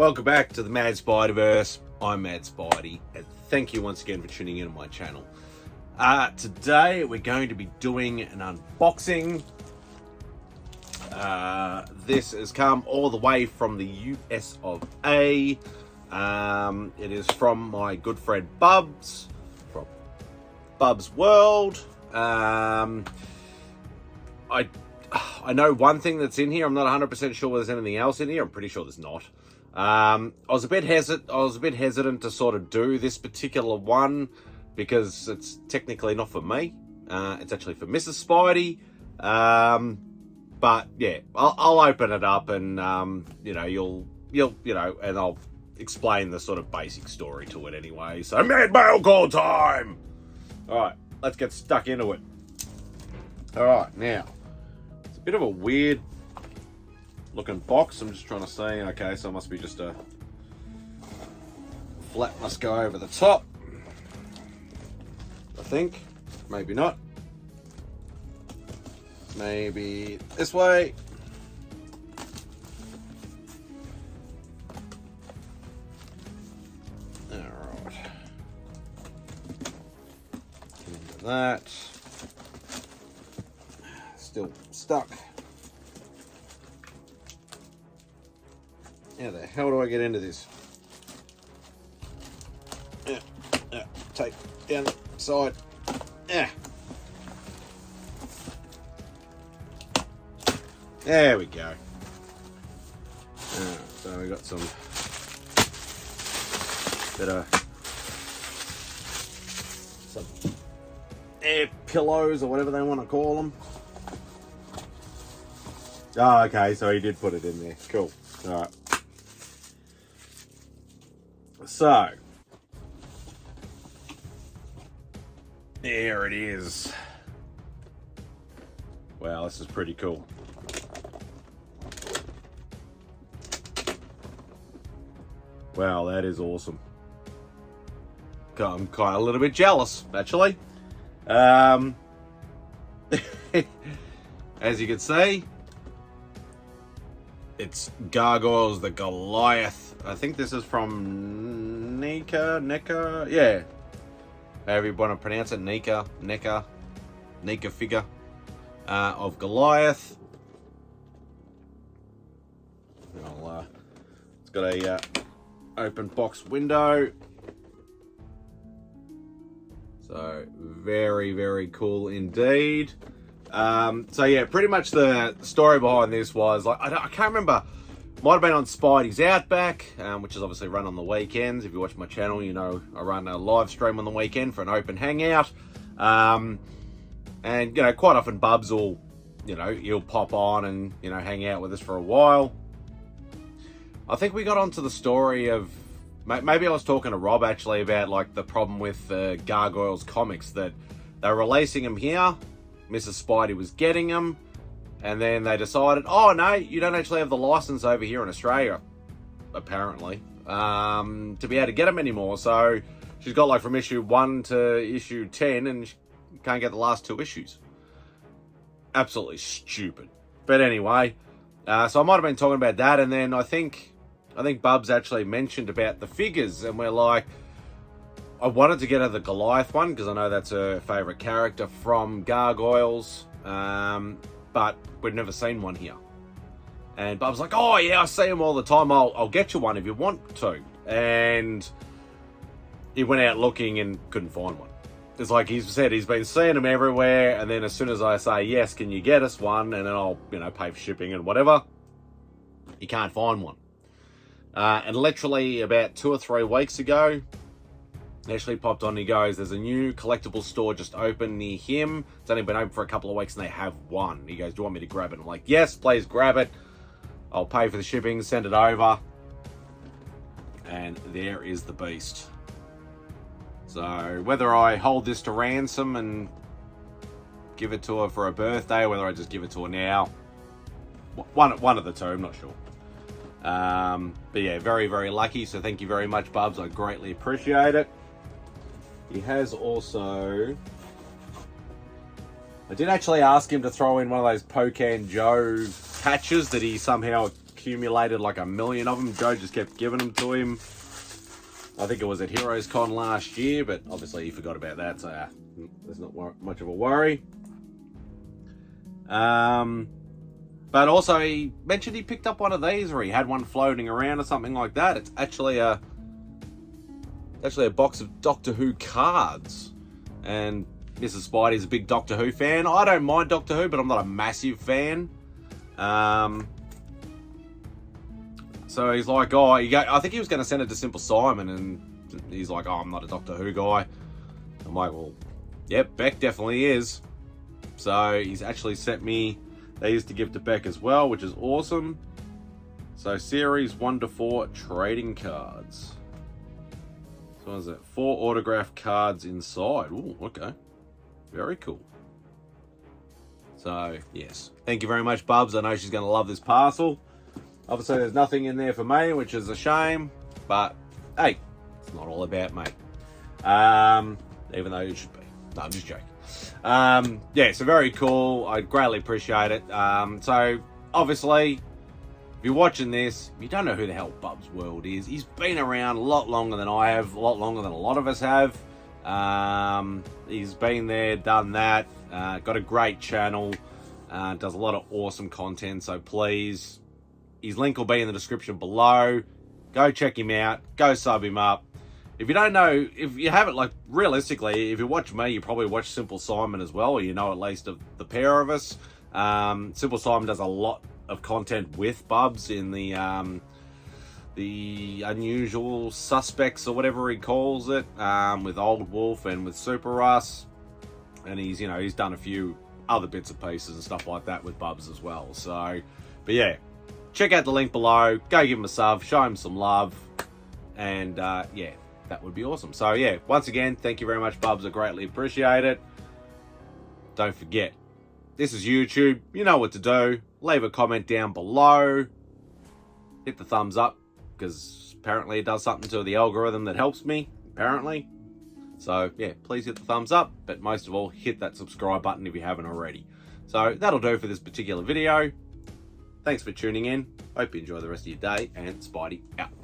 Welcome back to the MadSpideyverse. I'm MadSpidey, and thank you once again for tuning in to my channel. Today we're going to be doing an unboxing. This has come all the way from the US of A. It is from my good friend Bubs, from Bubs World. I know one thing that's in here. I'm not 100% sure there's anything else in here. I'm pretty sure there's not. I was a bit hesitant to sort of do this particular one because it's technically not for me. It's actually for Mrs. Spidey. But yeah, I'll open it up and you'll and I'll explain the sort of basic story to it anyway. So mad mail call time. All right, let's get stuck into it. All right, now it's a bit of a weird looking box. I'm just trying to say, okay, so it must be just a flap must go over the top. I think, maybe not. Maybe this way. All right. Into that. Still stuck. How the hell do I get into this? Yeah, take down the side. Yeah. There we go. So we got some some air pillows or whatever they want to call them. Oh, okay, so he did put it in there. Cool. All right. So, there it is. Wow, this is pretty cool. Wow, that is awesome. I'm kind of a little bit jealous, actually. As you can see, it's Gargoyles, the Goliath. I think this is from NECA, yeah. However you want to pronounce it, NECA figure of Goliath. It's got a open box window. So very, very cool indeed. So yeah, pretty much the story behind this was, like, I can't remember. Might have been on Spidey's Outback, which is obviously run on the weekends. If you watch my channel, you know I run a live stream on the weekend for an open hangout. And, quite often Bubs will, he'll pop on and, hang out with us for a while. I think we got onto the story of, maybe I was talking to Rob actually about, like, the problem with the Gargoyles comics, that they were releasing them here. Mrs. Spidey was getting them. And then they decided, oh no, you don't actually have the license over here in Australia, apparently, to be able to get them anymore. So she's got, like, from issue 1 to issue 10, and she can't get the last 2 issues. Absolutely stupid. But anyway, so I might have been talking about that, and then I think Bubs actually mentioned about the figures, and we're like, I wanted to get her the Goliath one because I know that's her favourite character from Gargoyles. But we'd never seen one here. And Bub's like, oh yeah, I see them all the time. I'll get you one if you want to. And he went out looking and couldn't find one. It's like he said, he's been seeing them everywhere. And then as soon as I say, yes, can you get us one? And then I'll, pay for shipping and whatever. He can't find one. And literally about 2 or 3 weeks ago, he actually popped on, he goes, there's a new collectible store just open near him. It's only been open for a couple of weeks and they have one. He goes, do you want me to grab it? I'm like, yes, please grab it. I'll pay for the shipping, send it over. And there is the beast. So whether I hold this to ransom and give it to her for her birthday, or whether I just give it to her now, one of the two, I'm not sure. But yeah, very, very lucky. So thank you very much, Bubs. I greatly appreciate it. He has also, I did actually ask him to throw in one of those Pocan Joe patches that he somehow accumulated like 1 million of them. Joe just kept giving them to him. I think it was at Heroes Con last year, but obviously he forgot about that, so there's not much of a worry. But also he mentioned he picked up one of these, or he had one floating around or something like that. It's actually a box of Doctor Who cards. And Mrs. Spidey's a big Doctor Who fan. I don't mind Doctor Who, but I'm not a massive fan. So he's like, I think he was going to send it to Simple Simon, and he's like, oh, I'm not a Doctor Who guy. I'm like, well, yep, Beck definitely is. So he's actually sent me these to give to Beck as well, which is awesome. So series 1 to 4 trading cards. So what is it? 4 autograph cards inside. Ooh, okay. Very cool. So, yes. Thank you very much, Bubs. I know she's going to love this parcel. Obviously, there's nothing in there for me, which is a shame. But, hey, it's not all about me. Even though it should be. No, I'm just joking. Yeah, so very cool. I greatly appreciate it. So, obviously, if you're watching this, you don't know who the hell Bubs World is. He's been around a lot longer than I have, a lot longer than a lot of us have. He's been there, done that, got a great channel, does a lot of awesome content, so please, his link will be in the description below. Go check him out, go sub him up. If you don't know, if you haven't, like, realistically, if you watch me, you probably watch Simple Simon as well, or you know at least of the pair of us. Simple Simon does a lot of content with Bubs in the unusual suspects, or whatever he calls it, with Old Wolf and with Super Russ, and he's done a few other bits and pieces and stuff like that with Bubs as well. So, but yeah, check out the link below, go give him a sub, show him some love, and yeah, that would be awesome. So yeah, once again, thank you very much, Bubs. I greatly appreciate it. Don't forget, this is YouTube. You know what to do. Leave a comment down below. Hit the thumbs up, because apparently it does something to the algorithm that helps me, apparently. So yeah, please hit the thumbs up, but most of all, hit that subscribe button if you haven't already. So that'll do for this particular video. Thanks for tuning in. Hope you enjoy the rest of your day, and Spidey out.